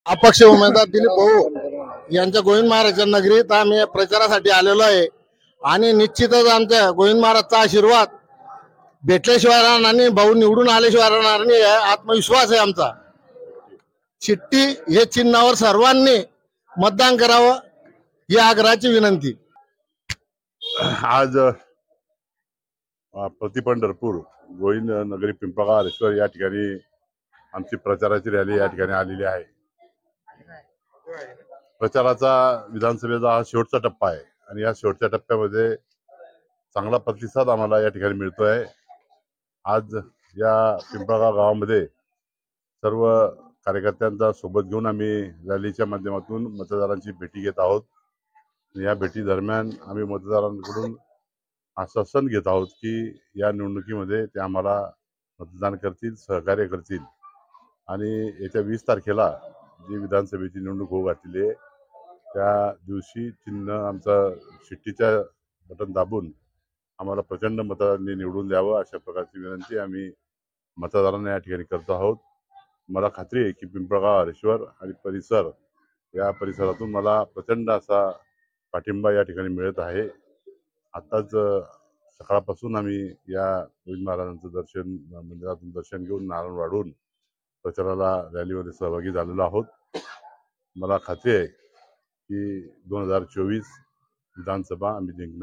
अपक्ष उमेदवार दिलीप भाऊ यांच्या गोविंद महाराजच्या नगरीत आम्ही प्रचारासाठी आलेलो आहे आणि निश्चितच आमच्या गोविंद महाराजचा आशीर्वाद भेटल्याशिवाय राहणार नाही, भाऊ निवडून आल्याशिवाय राहणार नाही, आत्मविश्वास आहे आमचा. चिठ्ठी हे चिन्हावर सर्वांनी मतदान करावं ही आग्रहाची विनंती. आज पंढरपूर गोविंद नगरी पिंपळगाव या ठिकाणी आमची प्रचाराची रॅली या ठिकाणी आलेली आहे. प्रचाराचा विधानसभेचा हा शेवटचा टप्पा आहे आणि या शेवटच्या टप्प्यामध्ये चांगला प्रतिसाद आम्हाला या ठिकाणी मिळतोय. आज या पिंपळगाव गावामध्ये सर्व कार्यकर्त्यांचा सोबत घेऊन आम्ही रॅलीच्या माध्यमातून मतदारांची भेटी घेत आहोत. या भेटी दरम्यान आम्ही मतदारांकडून आश्वासन घेत आहोत की या निवडणुकीमध्ये ते आम्हाला मतदान करतील, सहकार्य करतील आणि येत्या 20 तारखेला जी विधानसभेची निवडणूक होऊ घातलेली आहे त्या दिवशी चिन्ह आमचं शिट्टीच्या बटन दाबून आम्हाला प्रचंड मतांनी निवडून द्यावं अशा प्रकारची विनंती आम्ही मतदारांना या ठिकाणी करतो आहोत. मला खात्री आहे की पिंपळगाव हरेश्वर आणि परिसर या परिसरातून मला प्रचंड असा पाठिंबा या ठिकाणी मिळत आहे. आताच सकाळपासून आम्ही या गोविंद महाराजांचं दर्शन मंदिरातून दर्शन घेऊन नारळ वाढून प्रचाराला रॅलीमध्ये सहभागी झालेलो आहोत. मला खात्री आहे की 2024 विधानसभा आम्ही जिंकणार.